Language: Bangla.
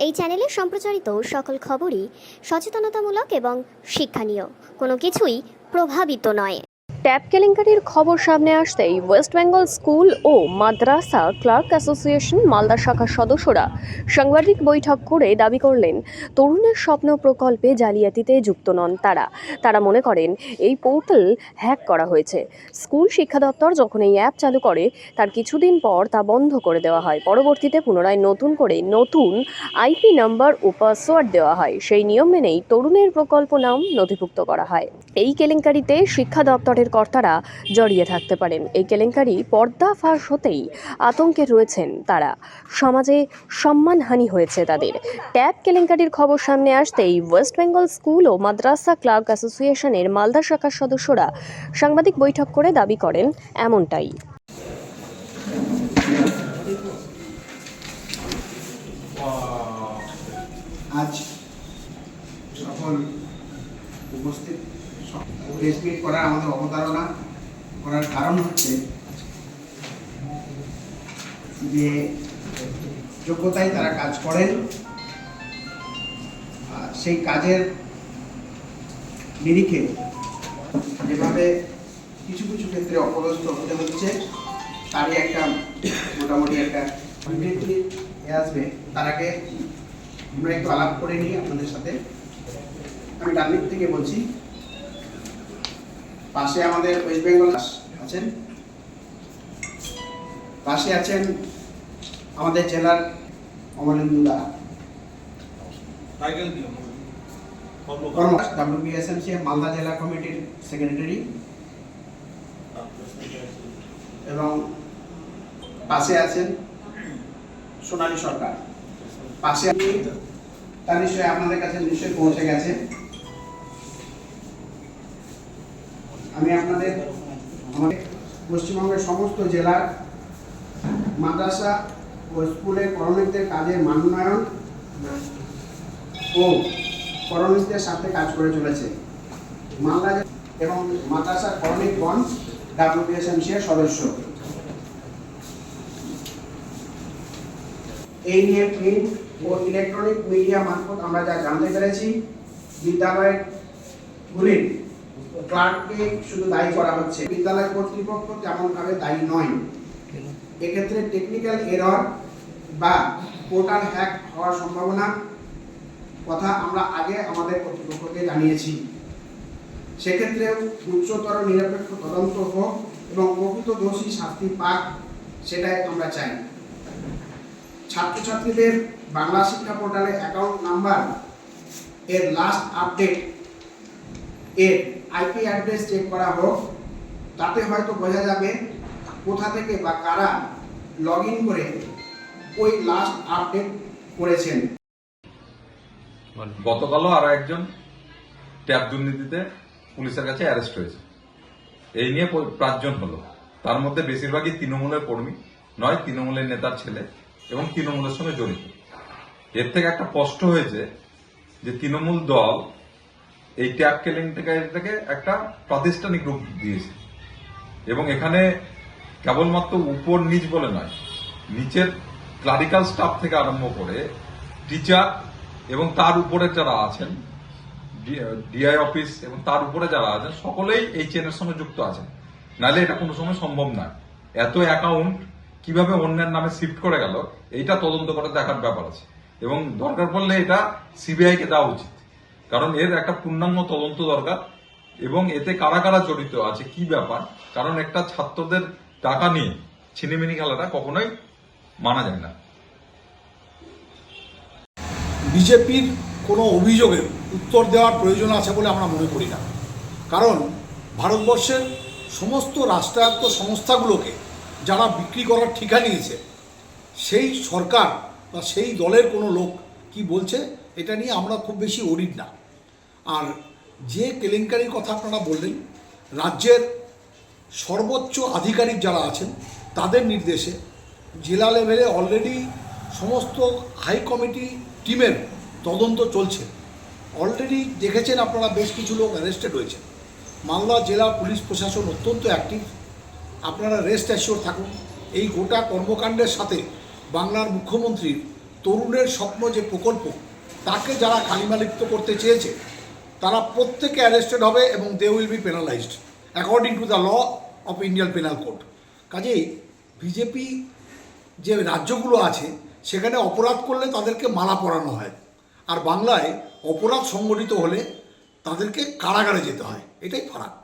এই চ্যানেলে সম্প্রচারিত সকল খবরই সচেতনতামূলক এবং শিক্ষণীয়, কোনো কিছুই প্রভাবিত নয়। ট্যাব কেলেঙ্কারির খবর সামনে আসতেই ওয়েস্ট বেঙ্গল স্কুল ও মাদ্রাসা ক্লার্ক অ্যাসোসিয়েশন মালদা শাখার সদস্যরা সাংবাদিক বৈঠক করে দাবি করলেন, তরুণের স্বপ্ন প্রকল্পে জালিয়াতিতে যুক্ত নন তারা মনে করেন এই পোর্টাল হ্যাক করা হয়েছে। স্কুল শিক্ষা দপ্তর যখন এই অ্যাপ চালু করে তার কিছুদিন পর তা বন্ধ করে দেওয়া হয়। পরবর্তীতে পুনরায় নতুন আইপি নাম্বার ও পাসওয়ার্ড দেওয়া হয়। সেই নিয়ম মেনেই তরুণের প্রকল্প নাম নথিভুক্ত করা হয়। এই কেলেঙ্কারিতে শিক্ষা দপ্তরের কর্তারা জড়িয়ে থাকতে পারেন। এই কেলেঙ্কারি পর্দা ফাঁস হতেই আতঙ্কে রয়েছেন তারা। সমাজে সম্মানহানি হয়েছে তাদের। ট্যাব কেলেঙ্কারির খবর সামনে আসতেই ওয়েস্ট বেঙ্গল স্কুল ও মাদ্রাসা ক্লার্ক অ্যাসোসিয়েশনের মালদা শাখার সদস্যরা সাংবাদিক বৈঠক করে দাবি করেন এমনটাই। আজ সকল উপস্থিত প্রেস মিট করার আমাদের অবতারণা করার কারণ হচ্ছে যে যোগ্যতায় তারা কাজ করেন, সেই কাজের নিরিখে যেভাবে কিছু কিছু ক্ষেত্রে অপদস্থ হতে হচ্ছে তারই একটা মোটামুটি একটা বিবৃতি আসবে। তার আগে আমরা একটু আলাপ করে নিই আপনাদের সাথে। আমি ডান দিক থেকে বলছি, পাশে আমাদের ওয়েস্ট বেঙ্গল আছেন, পাশে আছেন আমাদের জেলার অমলেন্দু দা, WBSMC মালদা জেলা কমিটির সেক্রেটারি, এবং পাশে আছেন সোনালী সরকার। পাশে তার নিশ্চয়ই আপনাদের কাছে নিশ্চয়ই পৌঁছে গেছে। আমি আমাদের পশ্চিমবঙ্গের সমস্ত জেলার মাদ্রাসা ও স্কুলের করণিকদের কাজের মানোন্নয়ন ও করণিকদের সাথে কাজ করে চলেছে। মালদা এবং মাদ্রাসা করণিকগণ WBSMC এর সদস্য। এই নিয়ে প্রিন্ট ও ইলেকট্রনিক মিডিয়া মারফত আমরা যা জানতে পেরেছি, বিদ্যালয়গুলির ক্লার্ককে শুধু দায়ী করা হচ্ছে, বিদ্যালয় কর্তৃপক্ষ তেমনভাবে দায়ী নয়। এক্ষেত্রে টেকনিক্যাল এরর বা পোর্টাল হ্যাক হওয়ার সম্ভাবনা কথা আমরা আগে আমাদের কর্তৃপক্ষকে জানিয়েছি। সেক্ষেত্রে উচ্চতর নিরপেক্ষ তদন্ত হোক এবং প্রকৃত দোষী শাস্তি পাক, সেটাই আমরা চাই। ছাত্রছাত্রীদের বাংলা শিক্ষা পোর্টালে অ্যাকাউন্ট নাম্বার এর লাস্ট আপডেট এর আইপি অ্যাড্রেস চেক করা হোক, তাতে হয়তো বোঝা যাবে কোথা থেকে বা কারা লগ ইন করে ওই লাস্ট আপডেট করেছেন। গতকালও আরো একজন ট্যাব দুর্নীতিতে পুলিশের কাছে অ্যারেস্ট হয়েছে। এই নিয়ে 5 জন হলো, তার মধ্যে বেশিরভাগই তৃণমূলের কর্মী, নয় তৃণমূলের নেতার ছেলে এবং তৃণমূলের সঙ্গে জড়িত। এর থেকে একটা স্পষ্ট হয়েছে যে তৃণমূল দল এই ট্যাব কেলেঙ্কারিটাকে একটা প্রাতিষ্ঠানিক রূপ দিয়েছে এবং এখানে কেবলমাত্র উপর নিচ বলে নয়, নিচের ক্লারিক্যাল স্টাফ থেকে আরম্ভ করে টিচার এবং তার উপরে যারা আছেন ডিআই অফিস এবং তার উপরে যারা আছেন সকলেই এই চেনের সঙ্গে যুক্ত আছেন। নাহলে এটা কোনো সময় সম্ভব নয়। এত অ্যাকাউন্ট কিভাবে অন্যের নামে শিফট করে গেল, এইটা তদন্ত করে দেখার ব্যাপার আছে এবং দরকার পড়লে এটা সিবিআই কে দেওয়া উচিত, কারণ এর একটা পূর্ণাঙ্গ তদন্ত দরকার এবং এতে কারা কারা জড়িত আছে কি ব্যাপার। কারণ একটা ছাত্রদের টাকা নিয়ে ছিনিমিনি খেলাটা কখনোই মানা যায় না। বিজেপির কোনো অভিযোগের উত্তর দেওয়ার প্রয়োজন আছে বলে আমরা মনে করি না, কারণ ভারতবর্ষের সমস্ত রাষ্ট্রায়ত্ত সংস্থাগুলোকে যারা বিক্রি করার ঠিকা নিয়েছে, সেই সরকার বা সেই দলের কোনো লোক কি বলছে এটা নিয়ে আমরা খুব বেশি অরিড না। আর যে কেলেঙ্কারির কথা আপনারা বললেন, রাজ্যের সর্বোচ্চ আধিকারিক যারা আছেন তাদের নির্দেশে জেলা লেভেলে অলরেডি সমস্ত হাই কমিটি টিমের তদন্ত চলছে। অলরেডি দেখেছেন আপনারা বেশ কিছু লোক অ্যারেস্টেড হয়েছে। মালদা জেলা পুলিশ প্রশাসন অত্যন্ত অ্যাক্টিভ। আপনারা রেস্ট অ্যাসিওর থাকুন, এই গোটা কর্মকাণ্ডের সাথে বাংলার মুখ্যমন্ত্রীর তরুণের স্বপ্ন যে প্রকল্প, তাকে যারা কালিমালিপ্ত করতে চেয়েছে তারা প্রত্যেকে অ্যারেস্টেড হবে এবং they will be penalised according to the law of Indian penal code. কাজেই বিজেপি যে রাজ্যগুলো আছে সেখানে অপরাধ করলে তাদেরকে মালা পরানো হয়, আর বাংলায় অপরাধ সংগঠিত হলে তাদেরকে কারাগারে যেতে হয়, এটাই ফারাক।